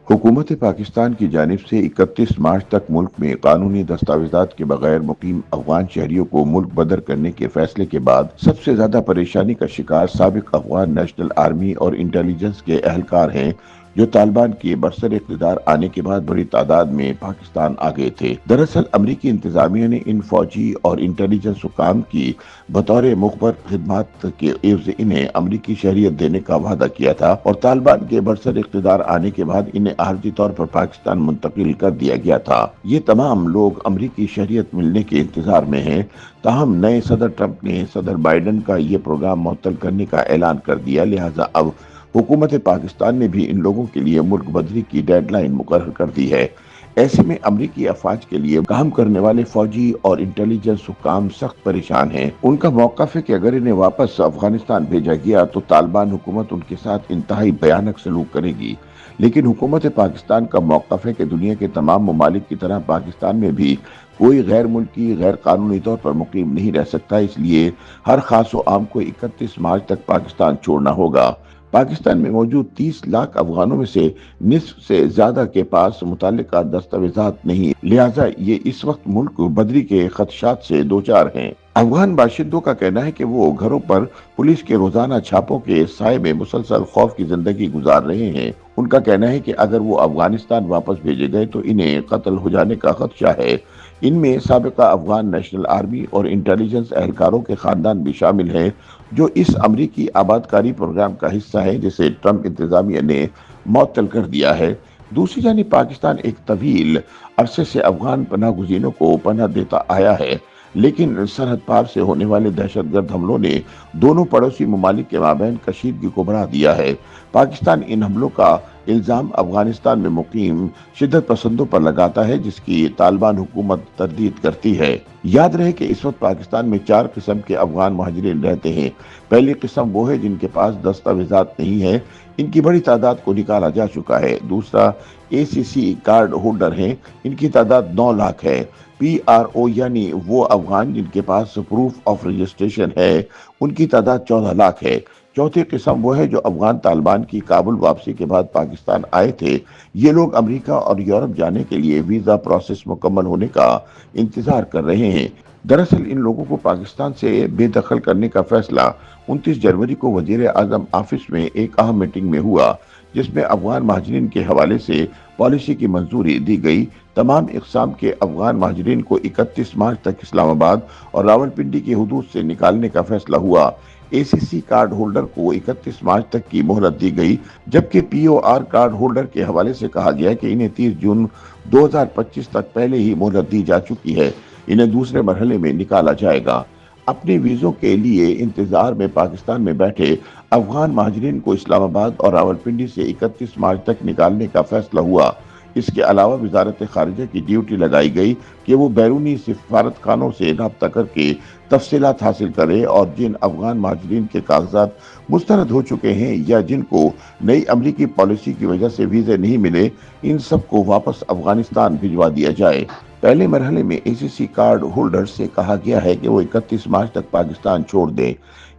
हुकूमत पाकिस्तान की जानिब से 31 मार्च तक मुल्क में कानूनी दस्तावेजात के बगैर मुकीम अफगान शहरियों को मुल्क बदर करने के फैसले के बाद सबसे ज्यादा परेशानी का शिकार साबिक अफगान नेशनल आर्मी और इंटेलिजेंस के अहलकार हैं, जो तालिबान के बरसर इक़्तिदार आने के बाद बड़ी तादाद में पाकिस्तान आ गए थे। दरअसल अमरीकी इंतजामिया ने इन फौजी और इंटेलिजेंस हुकाम की बतौर मुखबर खिदमत के एवज इन्हें अमरीकी शहरियत देने का वादा किया था और तालिबान के बरसर इक़्तिदार आने के बाद इन्हें आर्जी तौर पर पाकिस्तान मुंतकिल कर दिया गया था। ये तमाम लोग अमरीकी शहरियत मिलने के इंतजार में हैं। ताहम नए सदर ट्रंप ने सदर बाइडन का ये प्रोग्राम मुअत्तल करने का ऐलान कर दिया, लिहाजा अब हुकूमत पाकिस्तान ने भी इन लोगों के लिए मुल्क बदरी की डेडलाइन मुकर्रर कर दी है। ऐसे में अमरीकी अफवाज के लिए काम करने वाले फौजी और इंटेलिजेंस हुकाम सख्त परेशान हैं। उनका मौक़िफ़ है कि अगर इन्हें वापस अफगानिस्तान भेजा गया तो तालिबान हुकूमत उनके साथ इंतहाई भयानक सलूक करेगी। लेकिन हुकूमत पाकिस्तान का मौक़िफ़ है कि दुनिया के तमाम ममालिक की तरह पाकिस्तान में भी कोई गैर मुल्की गैर कानूनी तौर पर मुकीम नहीं रह सकता, इसलिए हर खास व आम को 31 मार्च तक पाकिस्तान छोड़ना होगा। पाकिस्तान में मौजूद 30 लाख अफगानों में से निस्फ से ज्यादा के पास मुतल्लिका दस्तावेजात नहीं, लिहाजा ये इस वक्त मुल्क बदरी के खदशात से दोचार हैं। अफगान बाशिंदों का कहना है कि वो घरों पर पुलिस के रोजाना छापों के साए में मुसलसल खौफ की जिंदगी गुजार रहे हैं। उनका कहना है कि अगर वो अफगानिस्तान वापस भेजे गए तो इन्हें कत्ल हो जाने का खदशा है। इनमें साबिका अफगान नेशनल आर्मी और इंटेलिजेंस एहलकारों के खानदान भी शामिल हैं, जो इस अमरीकी आबादकारी प्रोग्राम का हिस्सा है जिसे ट्रंप इंतजामिया ने मुअत्तल कर दिया है। दूसरी जानिब पाकिस्तान एक तवील अरसे से अफगान पनाह गुज़ीनों को पनाह देता आया है, लेकिन सरहद पार से होने वाले दहशतगर्द हमलों ने दोनों पड़ोसी ममालिक के माबैन कशीदगी को बढ़ा दिया है। पाकिस्तान इन हमलों का इल्जाम अफगानिस्तान में मुकीम शिद्दत पसंदों पर लगाता है, जिसकी तालिबान हुकूमत तरदीद करती है। याद रहे कि इस वक्त पाकिस्तान में 4 किस्म के अफगान महाजरीन रहते हैं। पहली किस्म वो है जिनके पास दस्तावेजात नहीं है, इनकी बड़ी तादाद को निकाला जा चुका है। दूसरा ACC कार्ड होल्डर हैं, इनकी तादाद 9 लाख है। PRO यानी वो अफगान जिनके पास प्रूफ ऑफ रजिस्ट्रेशन है, उनकी तादाद 14 लाख है। चौथी किस्म वो है जो अफगान तालिबान की काबुल वापसी के बाद पाकिस्तान आए थे। ये लोग अमेरिका और यूरोप जाने के लिए वीजा प्रोसेस मुकम्मल होने का इंतजार कर रहे हैं। दरअसल इन लोगों को पाकिस्तान से बेदखल करने का फैसला 29 जनवरी को वजीर आजम ऑफिस में एक अहम मीटिंग में हुआ, जिसमें अफगान महाजरीन के हवाले से पॉलिसी की मंजूरी दी गई। तमाम इकसाम के अफगान महाजरीन को 31 मार्च तक इस्लामाबाद और रावलपिंडी की हदूद से निकालने का फैसला हुआ। ACC कार्ड होल्डर को 31 मार्च तक की मोहलत दी गई, जबकि POR कार्ड होल्डर के हवाले से कहा गया कि इन्हें 30 जून 2025 तक पहले ही मोहलत दी जा चुकी है। इन्हें दूसरे मरहले में निकाला जाएगा। अपने वीज़ों के लिए इंतजार में पाकिस्तान में बैठे अफगान महाजरीन को इस्लामाबाद और रावलपिंडी से 31 मार्च तक निकालने का फैसला हुआ। इसके अलावा वजारत खारिजा की ड्यूटी लगाई गई कि वो बैरूनी सिफारत खानों से रब्ता करके तफसीलात हासिल करे और जिन अफगान महाजरीन के कागजात मुस्तरद हो चुके हैं या जिनको नई अमरीकी पॉलिसी की वजह से वीज़े नहीं मिले, इन सब को वापस अफगानिस्तान भिजवा दिया जाए। पहले मरहले में ACC कार्ड होल्डर से कहा गया है कि वो 31 मार्च तक पाकिस्तान छोड़ दें।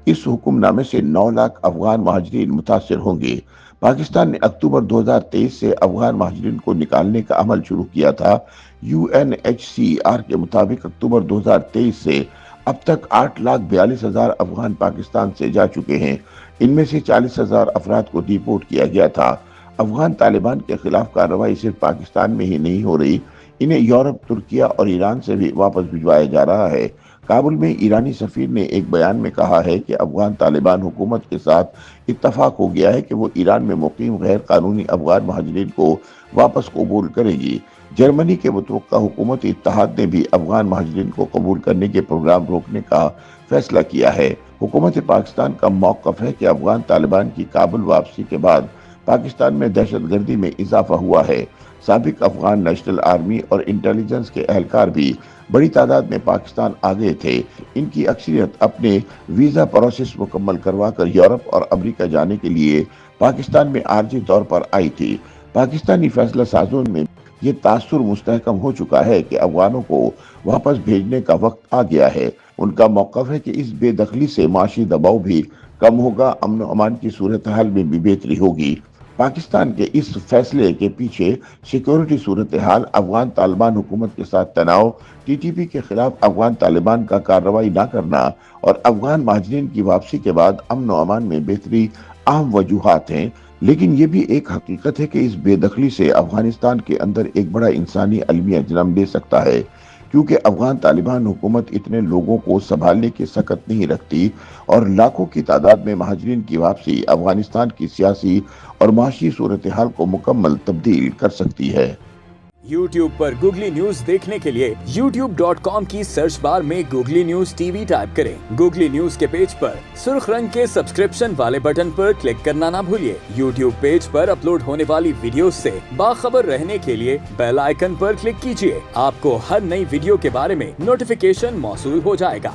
इस हुक्मनामे से 9 लाख अफगान महाजरीन मुतासिर होंगे। पाकिस्तान ने अक्टूबर 2023 से अफगान महाजरीन को निकालने का अमल शुरू किया था। UNHCR के मुताबिक अक्टूबर 2023 से अब तक 8,42,000 अफगान पाकिस्तान से जा चुके हैं। इनमें से 40,000 अफराद को डिपोर्ट किया गया था। अफगान तालिबान के खिलाफ कार्रवाई सिर्फ पाकिस्तान में ही नहीं हो रही, इन्हें यूरोप, तुर्किया और ईरान से भी वापस भिजवाया जा रहा है। काबुल में ईरानी सफीर ने एक बयान में कहा है कि अफगान तालिबान हुकूमत के साथ इत्तफाक हो गया है कि वो ईरान में मुकीम गैर कानूनी अफगान महाजरीन को वापस कबूल करेगी। जर्मनी के मुतवक्का हुकूमती इत्तेहाद ने भी अफगान महाजरीन को कबूल करने के प्रोग्राम रोकने का फैसला किया है। हुकूमत पाकिस्तान का मौक़िफ़ है कि अफगान तालिबान की काबुल वापसी के बाद पाकिस्तान में दहशतगर्दी में इजाफा हुआ है। साबिक अफगान नेशनल आर्मी और इंटेलिजेंस के एहलकार भी बड़ी तादाद में पाकिस्तान आ गए थे। इनकी अक्सरियत अपने वीज़ा प्रोसेस मुकम्मल करवा कर यूरोप और अमेरिका जाने के लिए पाकिस्तान में आर्जी तौर पर आई थी। पाकिस्तानी फैसला साजों में ये तासुर मुस्तहकम हो चुका है कि अफगानों को वापस भेजने का वक्त आ गया है। उनका मौक़िफ़ है कि इस बेदखली से माशी दबाव भी कम होगा, अमन अमान की सूरत हाल में भी बेहतरी होगी। पाकिस्तान के इस फैसले के पीछे सिक्योरिटी सूरत हाल, अफगान तालिबान हुकूमत के साथ तनाव, टीटीपी के खिलाफ अफगान तालिबान का कार्रवाई न करना और अफगान महाजरीन की वापसी के बाद अमन व अमान में बेहतरी अहम वजूहात हैं। लेकिन ये भी एक हकीकत है कि इस बेदखली से अफगानिस्तान के अंदर एक बड़ा इंसानी अलमिया जन्म ले सकता है, क्योंकि अफगान तालिबान हुकूमत इतने लोगों को संभालने की सकत नहीं रखती और लाखों की तादाद में महाजरीन की वापसी अफगानिस्तान की सियासी और माशी सूरत हाल को मुकम्मल तब्दील कर सकती है। YouTube पर गूगली न्यूज देखने के लिए youtube.com की सर्च बार में गूगली न्यूज टीवी टाइप करें। गूगली न्यूज के पेज पर सुर्ख रंग के सब्सक्रिप्शन वाले बटन पर क्लिक करना ना भूलिए। YouTube पेज पर अपलोड होने वाली वीडियोस से बाखबर रहने के लिए बेल आइकन पर क्लिक कीजिए। आपको हर नई वीडियो के बारे में नोटिफिकेशन मौसूल हो जाएगा।